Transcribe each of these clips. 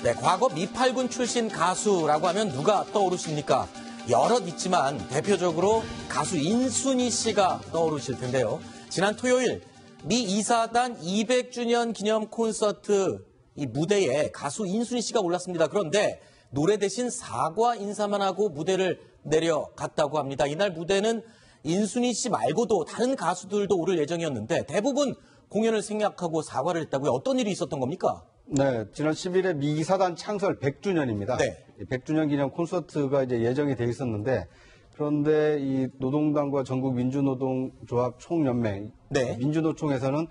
네, 과거 미팔군 출신 가수라고 하면 누가 떠오르십니까? 여럿 있지만 대표적으로 가수 인순이 씨가 떠오르실 텐데요. 지난 토요일 미 이사단 200주년 기념 콘서트 이 무대에 가수 인순이 씨가 올랐습니다. 그런데 노래 대신 사과 인사만 하고 무대를 내려갔다고 합니다. 이날 무대는 인순이 씨 말고도 다른 가수들도 오를 예정이었는데 대부분 공연을 생략하고 사과를 했다고요. 어떤 일이 있었던 겁니까? 네, 지난 10일에 미 이사단 창설 100주년입니다. 네. 100주년 기념 콘서트가 이제 예정이 돼 있었는데 그런데 이 노동당과 전국 민주노동조합 총연맹 네. 민주노총에서는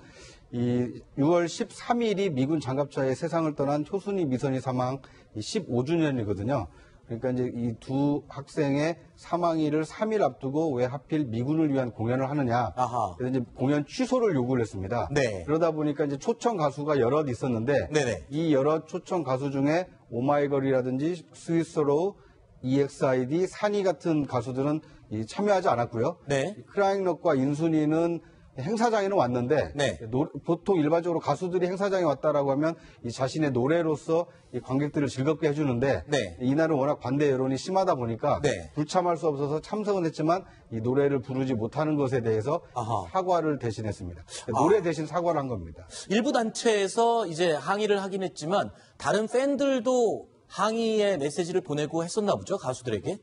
이 6월 13일이 미군 장갑차에 세상을 떠난 효순이 미선이 사망 15주년이거든요. 그러니까 이제 이 두 학생의 사망일을 3일 앞두고 왜 하필 미군을 위한 공연을 하느냐. 아하. 그래서 이제 공연 취소를 요구를 했습니다. 네. 그러다 보니까 이제 초청 가수가 여럿 있었는데 네네. 이 여러 초청 가수 중에 오마이걸이라든지 스위스로, EXID, 산이 같은 가수들은 참여하지 않았고요. 네. 크라잉럭과 인순이는 행사장에는 왔는데 네. 보통 일반적으로 가수들이 행사장에 왔다라고 하면 이 자신의 노래로서 이 관객들을 즐겁게 해주는데 네. 이날은 워낙 반대 여론이 심하다 보니까 네. 불참할 수 없어서 참석은 했지만 이 노래를 부르지 못하는 것에 대해서 아하. 사과를 대신했습니다. 노래 대신 사과를 한 겁니다. 일부 단체에서 이제 항의를 하긴 했지만 다른 팬들도 항의의 메시지를 보내고 했었나 보죠, 가수들에게?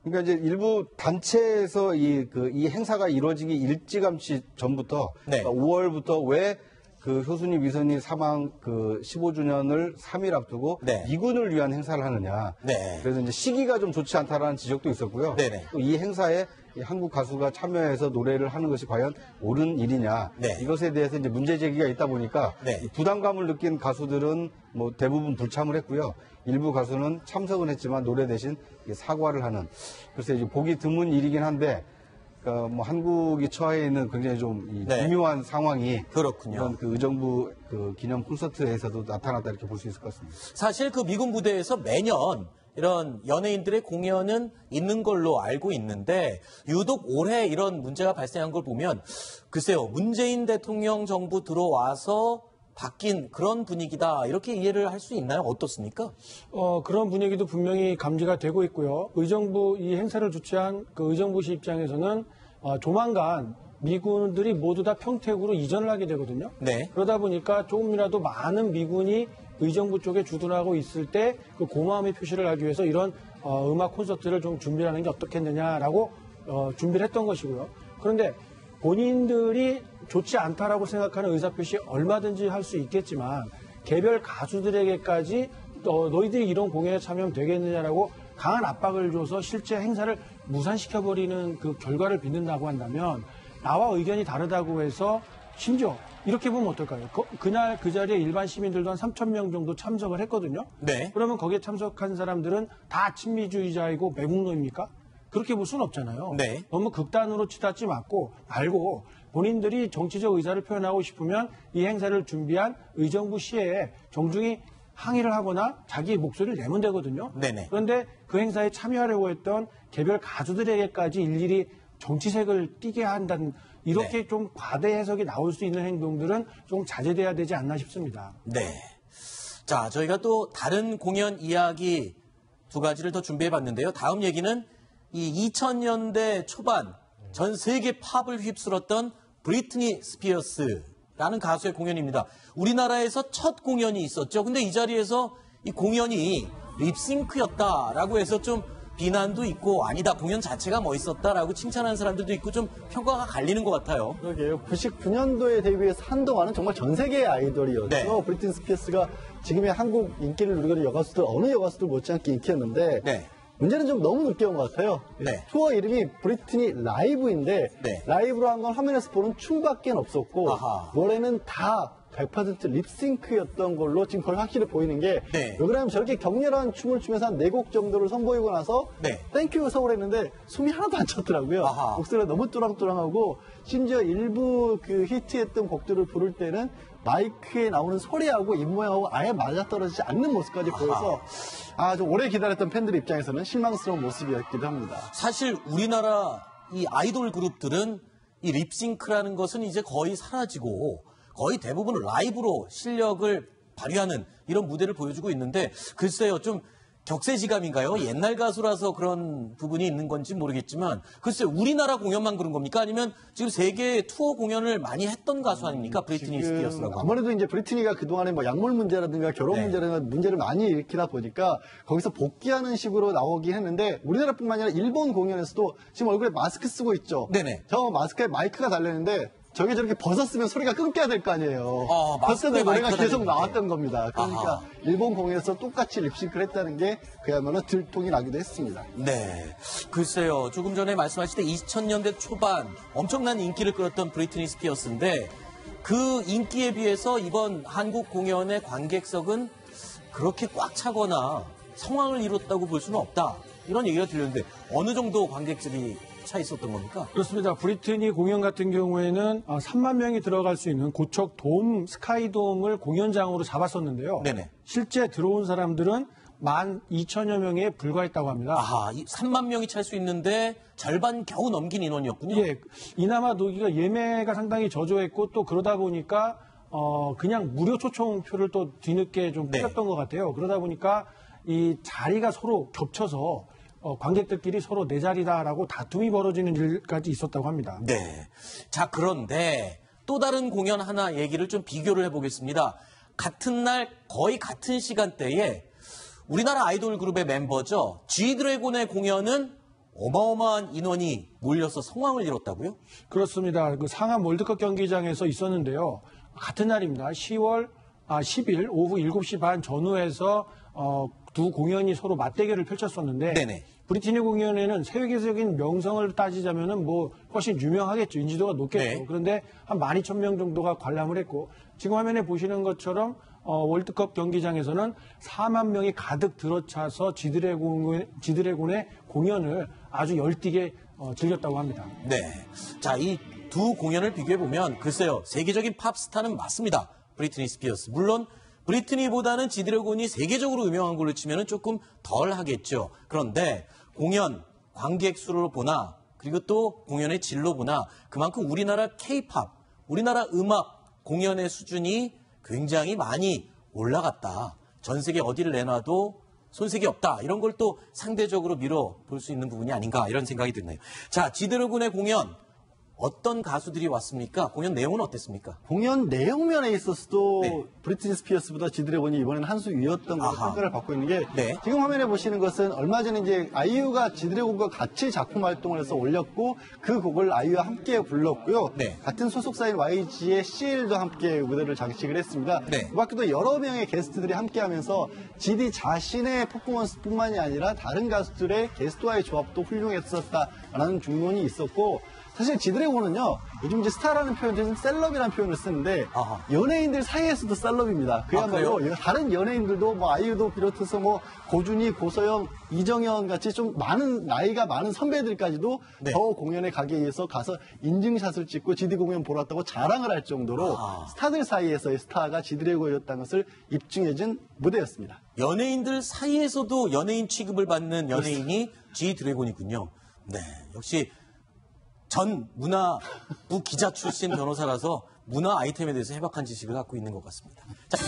그러니까 이제 일부 단체에서 이 행사가 이루어지기 일찌감치 전부터 네. 그러니까 5월부터 왜 그 효순이 미선이 사망 15주년을 3일 앞두고 네. 미군을 위한 행사를 하느냐. 네. 그래서 이제 시기가 좀 좋지 않다라는 지적도 있었고요. 네네. 또 이 행사에 이 한국 가수가 참여해서 노래를 하는 것이 과연 옳은 일이냐. 네. 이것에 대해서 이제 문제 제기가 있다 보니까 네. 이 부담감을 느낀 가수들은 뭐 대부분 불참을 했고요. 일부 가수는 참석은 했지만 노래 대신 사과를 하는. 글쎄 이제 보기 드문 일이긴 한데 그러니까 뭐 한국이 처해 있는 굉장히 좀 네. 미묘한 상황이 그렇군요. 이런 그 의정부 그 기념 콘서트에서도 나타났다 이렇게 볼 수 있을 것 같습니다. 사실 그 미군 부대에서 매년 이런 연예인들의 공연은 있는 걸로 알고 있는데 유독 올해 이런 문제가 발생한 걸 보면 글쎄요, 문재인 대통령 정부 들어와서 바뀐 그런 분위기다 이렇게 이해를 할 수 있나요? 어떻습니까? 그런 분위기도 분명히 감지가 되고 있고요. 의정부 이 행사를 주최한 그 의정부시 입장에서는 조만간 미군들이 모두 다 평택으로 이전을 하게 되거든요. 네. 그러다 보니까 조금이라도 많은 미군이 의정부 쪽에 주둔하고 있을 때 그 고마움의 표시를 하기 위해서 이런 음악 콘서트를 좀 준비하는 게 어떻겠느냐라고 준비를 했던 것이고요. 그런데 본인들이 좋지 않다라고 생각하는 의사표시 얼마든지 할 수 있겠지만 개별 가수들에게까지 너희들이 이런 공연에 참여하면 되겠느냐라고 강한 압박을 줘서 실제 행사를 무산시켜버리는 그 결과를 빚는다고 한다면 나와 의견이 다르다고 해서 심지어 이렇게 보면 어떨까요? 그날 그 자리에 일반 시민들도 한 3,000명 정도 참석을 했거든요. 네. 그러면 거기에 참석한 사람들은 다 친미주의자이고 매국노입니까? 그렇게 볼 수는 없잖아요. 네. 너무 극단으로 치닫지 말고 본인들이 정치적 의사를 표현하고 싶으면 이 행사를 준비한 의정부 시에 정중히 항의를 하거나 자기 목소리를 내면 되거든요. 네네. 그런데 그 행사에 참여하려고 했던 개별 가수들에게까지 일일이 정치색을 띠게 한다는 이렇게 네. 좀 과대 해석이 나올 수 있는 행동들은 좀 자제돼야 되지 않나 싶습니다. 네. 자, 저희가 또 다른 공연 이야기 두 가지를 더 준비해 봤는데요. 다음 얘기는 이 2000년대 초반 전 세계 팝을 휩쓸었던 브리트니 스피어스라는 가수의 공연입니다. 우리나라에서 첫 공연이 있었죠. 근데 이 자리에서 이 공연이 립싱크였다라고 해서 좀 비난도 있고 아니다 공연 자체가 멋있었다라고 칭찬하는 사람들도 있고 좀 평가가 갈리는 것 같아요. 그러게요. 99년도에 데뷔해서 한동안은 정말 전 세계의 아이돌이었죠. 네. 브리트니 스피어스가 지금의 한국 인기를 누리고 있는 여가수들 어느 여가수들 못지않게 인기였는데 네. 문제는 좀 너무 늦게 온 것 같아요. 네. 투어 이름이 브리트니 라이브인데 네. 라이브로 한 건 화면에서 보는 춤밖에 없었고 아하. 노래는 다 100% 립싱크였던 걸로 지금 거의 확실히 보이는 게 네. 왜 그러냐면 저렇게 격렬한 춤을 추면서 한 4곡 정도를 선보이고 나서 네. 땡큐 서울 했는데 숨이 하나도 안 찼더라고요. 아하. 목소리가 너무 뚜랑뚜랑하고 심지어 일부 그 히트했던 곡들을 부를 때는 마이크에 나오는 소리하고 입모양하고 아예 맞아떨어지지 않는 모습까지 보여서 좀 오래 기다렸던 팬들 입장에서는 실망스러운 모습이었기도 합니다. 사실 우리나라 이 아이돌 그룹들은 이 립싱크라는 것은 이제 거의 사라지고 거의 대부분 라이브로 실력을 발휘하는 이런 무대를 보여주고 있는데 글쎄요, 좀 격세지감인가요? 옛날 가수라서 그런 부분이 있는 건지 모르겠지만 글쎄요, 우리나라 공연만 그런 겁니까? 아니면 지금 세계 투어 공연을 많이 했던 가수 아닙니까? 브리트니 스피어스라고. 아무래도 이제 브리트니가 그동안에 뭐 약물 문제라든가 결혼 네. 문제라든가 문제를 많이 일으키다 보니까 거기서 복귀하는 식으로 나오긴 했는데 우리나라뿐만 아니라 일본 공연에서도 지금 얼굴에 마스크 쓰고 있죠. 네네. 저 마스크에 마이크가 달렸는데 저게 저렇게 벗었으면 소리가 끊겨야 될 거 아니에요. 마스크에 벗어도 노래가 마이크가 계속 달렸는데. 나왔던 겁니다. 그러니까 아하. 일본 공연에서 똑같이 립싱크를 했다는 게 그야말로 들통이 나기도 했습니다. 네. 글쎄요. 조금 전에 말씀하실 때 2000년대 초반 엄청난 인기를 끌었던 브리트니 스피어스인데 그 인기에 비해서 이번 한국 공연의 관객석은 그렇게 꽉 차거나 성황을 이뤘다고 볼 수는 없다. 이런 얘기가 들렸는데 어느 정도 관객석이 차 있었던 겁니까? 그렇습니다. 브리트니 공연 같은 경우에는 3만 명이 들어갈 수 있는 고척 돔, 스카이돔을 공연장으로 잡았었는데요. 네네. 실제 들어온 사람들은 12,000여 명에 불과했다고 합니다. 아하, 3만 명이 찰 수 있는데 절반 겨우 넘긴 인원이었군요. 예, 이나마 노기가 예매가 상당히 저조했고 또 그러다 보니까 그냥 무료 초청표를 또 뒤늦게 좀 네. 뿌렸던 것 같아요. 그러다 보니까 이 자리가 서로 겹쳐서 관객들끼리 서로 내 자리다라고 다툼이 벌어지는 일까지 있었다고 합니다. 네. 자, 그런데 또 다른 공연 하나 얘기를 좀 비교를 해보겠습니다. 같은 날 거의 같은 시간대에 우리나라 아이돌 그룹의 멤버죠. G드래곤의 공연은 어마어마한 인원이 몰려서 성황을 이뤘다고요? 그렇습니다. 그 상암 월드컵 경기장에서 있었는데요. 같은 날입니다. 10일 오후 7시 반 전후에서 두 공연이 서로 맞대결을 펼쳤었는데 네네. 브리트니 공연에는 세계적인 명성을 따지자면은 뭐 훨씬 유명하겠죠. 인지도가 높겠죠. 네. 그런데 한 12,000명 정도가 관람을 했고 지금 화면에 보시는 것처럼 월드컵 경기장에서는 4만 명이 가득 들어차서 지드래곤의 공연을 아주 열띠게 즐겼다고 합니다. 네. 자, 이 두 공연을 비교해보면 글쎄요. 세계적인 팝스타는 맞습니다. 브리트니 스피어스. 물론 브리트니보다는 지드래곤이 세계적으로 유명한 걸로 치면 조금 덜 하겠죠. 그런데 공연, 관객 수로 보나 그리고 또 공연의 질로 보나 그만큼 우리나라 K-팝, 우리나라 음악 공연의 수준이 굉장히 많이 올라갔다. 전 세계 어디를 내놔도 손색이 없다. 이런 걸 또 상대적으로 밀어볼 수 있는 부분이 아닌가 이런 생각이 드네요. 자, 지드래곤의 공연 어떤 가수들이 왔습니까? 공연 내용은 어땠습니까? 공연 내용면에 있어서도 네. 브리트니 스피어스보다 지드래곤이 이번에는 한 수 위였던 걸로 아하. 평가를 받고 있는 게 네. 지금 화면에 보시는 것은 얼마 전에 이제 아이유가 지드래곤과 같이 작품 활동을 해서 올렸고 그 곡을 아이유와 함께 불렀고요. 네. 같은 소속사인 YG의 CL도 함께 무대를 장식을 했습니다. 네. 그 밖에도 여러 명의 게스트들이 함께하면서 GD 자신의 퍼포먼스뿐만이 아니라 다른 가수들의 게스트와의 조합도 훌륭했었다라는 중론이 있었고 사실 지드래곤은요, 요즘 이제 스타라는 표현 대신 셀럽이라는 표현을 쓰는데, 아하. 연예인들 사이에서도 셀럽입니다. 그야말로 그래요? 다른 연예인들도 뭐 아이유도 비롯해서 뭐 고준희, 고서영, 이정현 같이 좀 나이가 많은 선배들까지도 네. 저 공연에 가기 위해서 가서 인증샷을 찍고 지드 공연 보러 왔다고 자랑을 할 정도로 스타들 사이에서의 스타가 지드래곤이었다는 것을 입증해준 무대였습니다. 연예인들 사이에서도 연예인 취급을 받는 연예인이 G드래곤이군요. 네, 역시 전 문화부 기자 출신 변호사라서 문화 아이템에 대해서 해박한 지식을 갖고 있는 것 같습니다. 자.